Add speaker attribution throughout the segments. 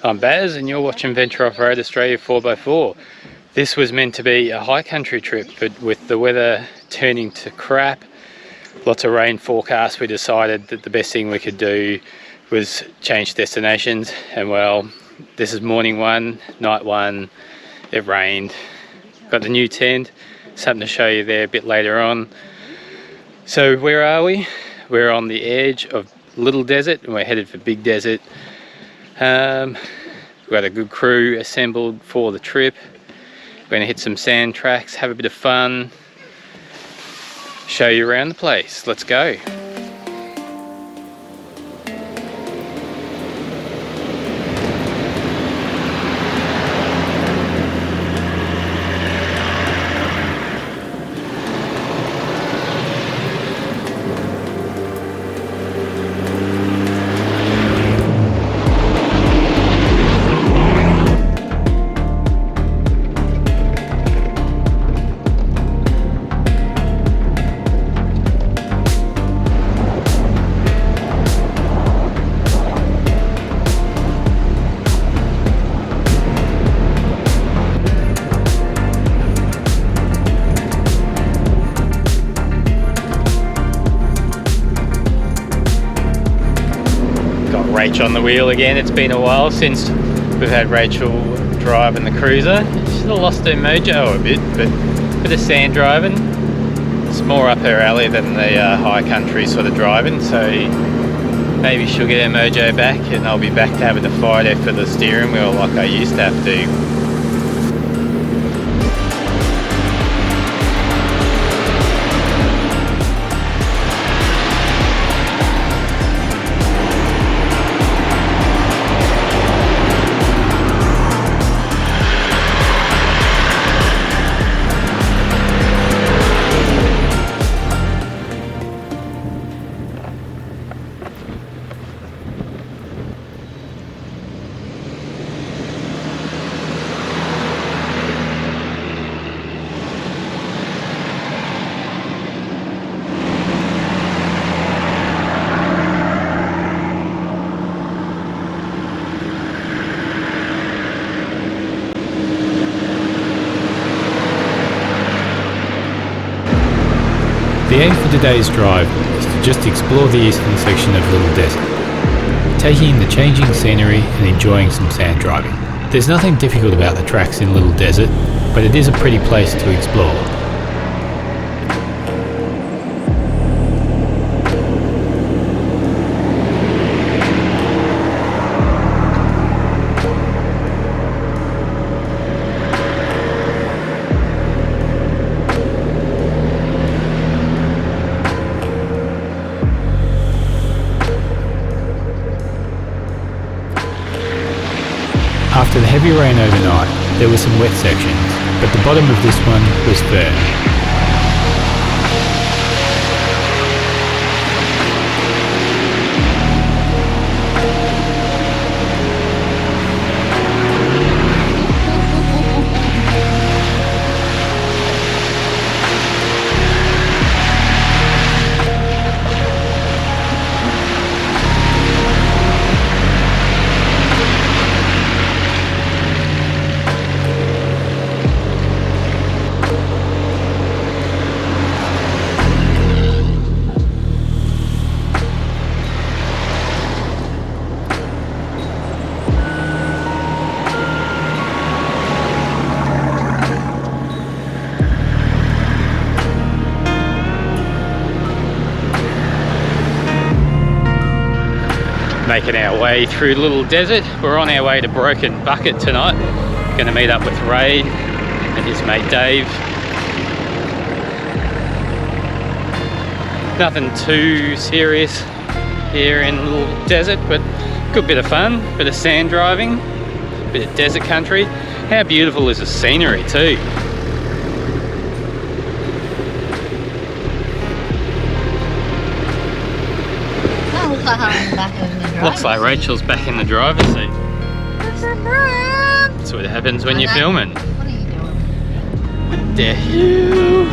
Speaker 1: I'm Baz and you're watching Venture Off-Road Australia 4x4. This was meant to be a high country trip, but with the weather turning to crap, lots of rain forecast, we decided that the best thing we could do was change destinations. And well, this is morning one, night one, it rained. Got the new tent, something to show you there a bit later on. So where are we? We're on the edge of Little Desert and we're headed for Big Desert. We've got a good crew assembled for the trip. We're going to hit some sand tracks, have a bit of fun, show you around the place. Let's go. Rach on the wheel again. It's been a while since we've had Rachel driving the cruiser. She's lost her mojo a bit, but a bit of sand driving. It's more up her alley than the high country sort of driving, so maybe she'll get her mojo back and I'll be back to having to fight her for the steering wheel like I used to have to.
Speaker 2: The aim for today's drive is to just explore the eastern section of Little Desert, taking in the changing scenery and enjoying some sand driving. There's nothing difficult about the tracks in Little Desert, but it is a pretty place to explore. After the heavy rain overnight, there were some wet sections, but the bottom of this one was firm.
Speaker 1: Making our way through Little Desert. We're on our way to Broken Bucket tonight. Going to meet up with Ray and his mate Dave. Nothing too serious here in Little Desert, but good bit of fun, bit of sand driving, bit of desert country. How beautiful is the scenery too. Looks like Rachel's back in the driver's seat. That's what happens when you're filming.
Speaker 3: What are you doing?
Speaker 1: What the hell?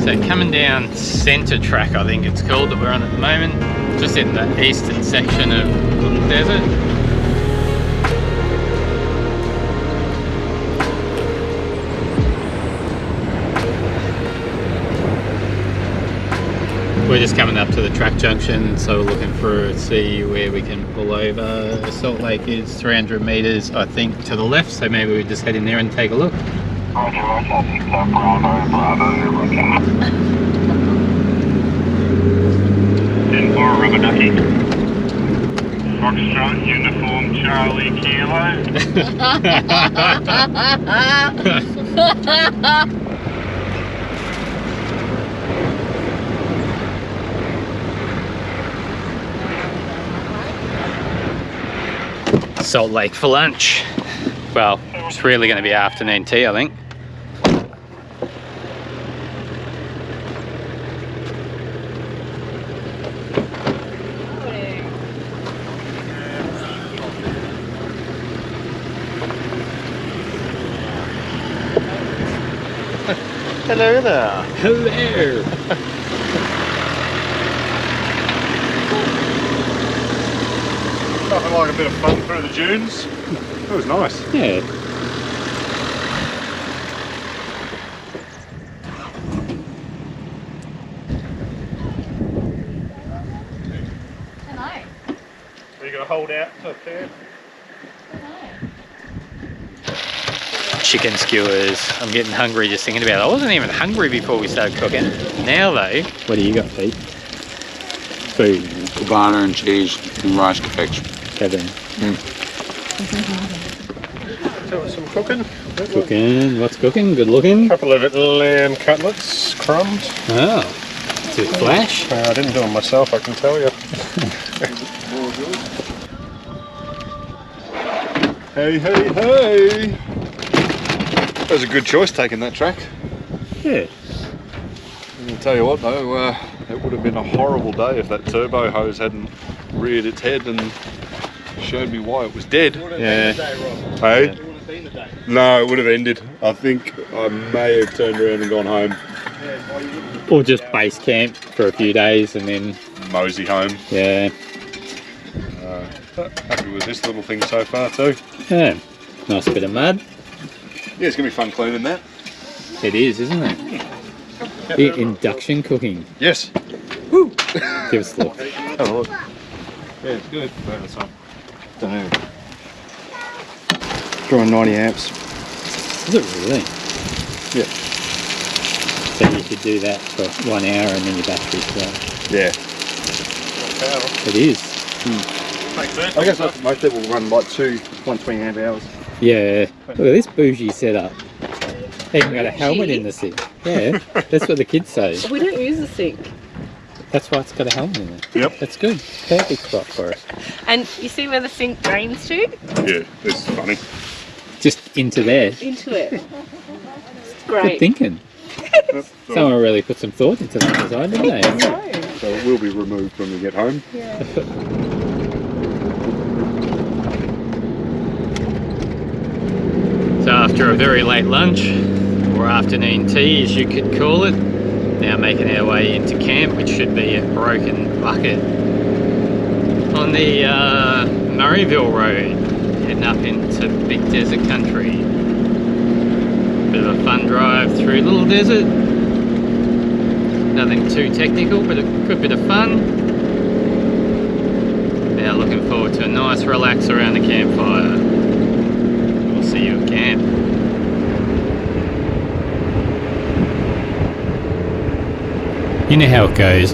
Speaker 1: So coming down Centre Track, I think it's called, that we're on at the moment. Just in the eastern section of Little Desert. We're just coming up to the track junction, so we're looking for see where we can pull over. Salt Lake is 300 metres, I think, to the left, so maybe we just head in there and take a look.
Speaker 3: Roger, Roger, 6 Bravo, Bravo, Roger. 10-4, rubber ducky. Foxtrot, uniform, Charlie, Kilo.
Speaker 1: Salt Lake for lunch. Well, it's really going to be afternoon tea, I think.
Speaker 4: Hello there.
Speaker 1: Hello.
Speaker 4: Nothing like a bit of fun through the dunes. That was nice.
Speaker 1: Yeah.
Speaker 5: Hello.
Speaker 4: Are you going to hold out to there?
Speaker 1: Chicken skewers. I'm getting hungry just thinking about it. I wasn't even hungry before we started cooking. Now though, what do you got, Pete? Food.
Speaker 6: Cubana and cheese and rice cakes.
Speaker 1: Kevin.
Speaker 4: So some cooking.
Speaker 1: Cooking. What's cooking? Good looking.
Speaker 4: A couple of lamb cutlets, crumbs.
Speaker 1: Oh. Is it flash?
Speaker 4: I didn't do them myself, I can tell you. Hey, hey, hey! That was a good choice taking that track.
Speaker 1: Yeah.
Speaker 4: I'll tell you what though, it would have been a horrible day if that turbo hose hadn't reared its head and showed me why it was dead.
Speaker 1: Yeah.
Speaker 4: Hey? No, it would have ended. I think I may have turned around and gone home.
Speaker 1: Or just base camp for a few days and then
Speaker 4: Mosey home.
Speaker 1: yeah.
Speaker 4: But happy with this little thing so far too.
Speaker 1: Yeah. Nice bit of mud.
Speaker 4: Yeah, it's going to be fun cleaning that.
Speaker 1: It is, isn't it? The induction cooking.
Speaker 4: Yes.
Speaker 1: Woo! Give us a look.
Speaker 4: Have a look. Yeah, it's good. Don't know. Drawing 90 amps.
Speaker 1: Is it really?
Speaker 4: Yeah.
Speaker 1: So you could do that for 1 hour and then your battery's gone.
Speaker 4: Yeah.
Speaker 1: It is.
Speaker 4: I guess most people run like 120 amp hours.
Speaker 1: Yeah. Look at this bougie setup. Even got a helmet in the sink. Yeah, that's what the kids say.
Speaker 5: We don't use the sink.
Speaker 1: That's why it's got a helmet in it.
Speaker 4: Yep.
Speaker 1: That's good. Perfect spot for it.
Speaker 5: And you see where the sink drains to?
Speaker 4: Yeah, it's funny.
Speaker 1: Just into there.
Speaker 5: Into it. It's
Speaker 1: Good
Speaker 5: great.
Speaker 1: thinking. Someone really put some thought into that design, didn't they?
Speaker 4: So it will be removed when we get home.
Speaker 5: Yeah.
Speaker 1: So after a very late lunch, or afternoon tea as you could call it, now making our way into camp, which should be at Broken Bucket on the Murrayville Road, heading up into Big Desert Country. Bit of a fun drive through Little Desert. Nothing too technical, but a good bit of fun. Now looking forward to a nice relax around the campfire. We'll see you at camp.
Speaker 2: You know how it goes.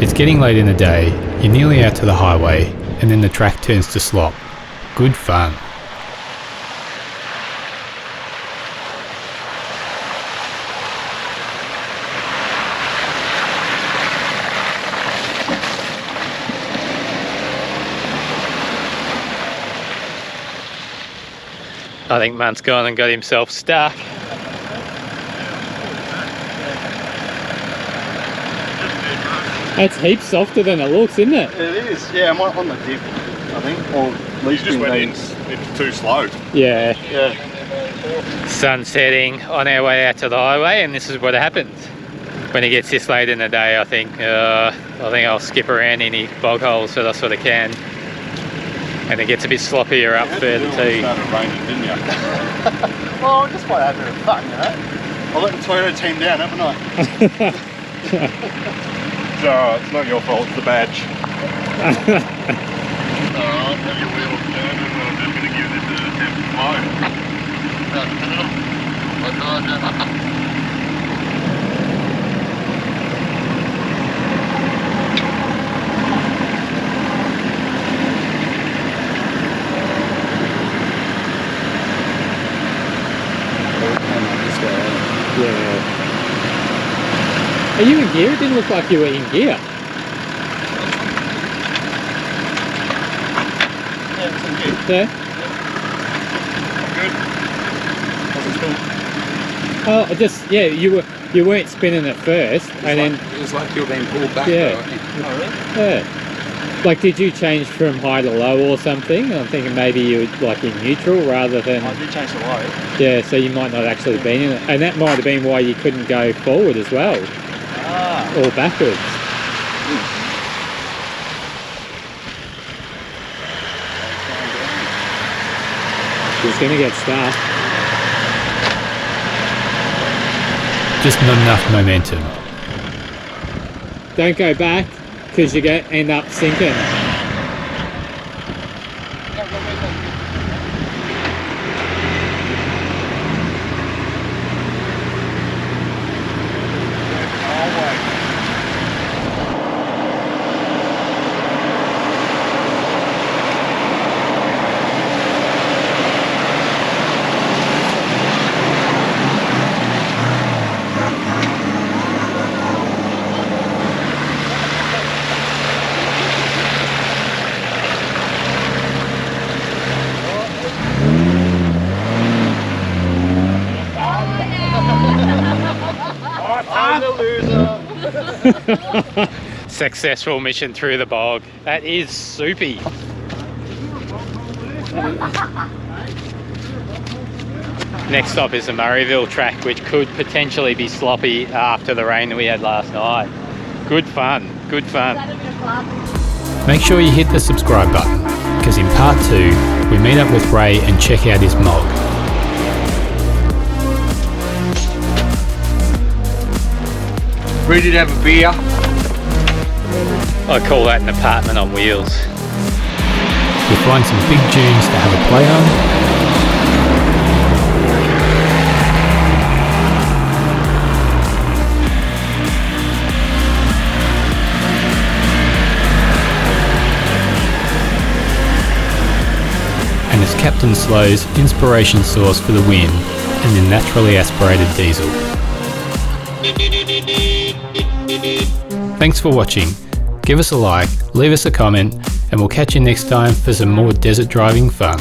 Speaker 2: It's getting late in the day, you're nearly out to the highway, and then the track turns to slop. Good fun.
Speaker 1: I think Munt's gone and got himself stuck. That's heaps softer than it looks, isn't it?
Speaker 4: It is. Yeah, I'm on the dip, I think. Or at least just went in. It's too slow.
Speaker 1: Yeah.
Speaker 4: Yeah.
Speaker 1: Sun setting on our way out to the highway, and this is what happens. when it gets this late in the day, I think I'll skip around any bog holes that I sort of can. And it gets a bit sloppier up further too.
Speaker 4: It started raining, didn't you?
Speaker 7: Well, just by having a bit of fun, you know. I let the Toyota team down, haven't I?
Speaker 4: It's alright, it's not your fault, it's the badge.
Speaker 3: Alright, have your wheels turned and I'm just going to give this an attempt to slow.
Speaker 2: Are you in gear? It didn't look like you were in gear.
Speaker 7: Yeah, it's all good.
Speaker 2: Yeah? Oh, I just, yeah, you weren't spinning at first, and then,
Speaker 6: It was like you were being pulled back.
Speaker 2: Yeah.
Speaker 6: Though, I think.
Speaker 7: Oh, really?
Speaker 2: yeah. Like, did you change from high to low or something? I'm thinking maybe you were like in neutral rather than,
Speaker 7: I did change the low.
Speaker 2: yeah, so you might not actually been in it. And that might have been why you couldn't go forward as well,
Speaker 7: Ah.
Speaker 2: or backwards. It's going to get stuck. Just not enough momentum. Don't go back, because you end up sinking.
Speaker 1: Successful mission through the bog. That is soupy. Next stop is the Murrayville track, which could potentially be sloppy after the rain that we had last night. Good fun, good fun.
Speaker 2: Make sure you hit the subscribe button, because in part 2, we meet up with Ray and check out his mog.
Speaker 6: Ready to have a beer?
Speaker 1: I call that an apartment on wheels.
Speaker 2: You'll find some big dunes to have a play on. And it's Captain Slow's inspiration source for the win and the naturally aspirated diesel. Thanks for watching. Give us a like, leave us a comment, and we'll catch you next time for some more desert driving fun.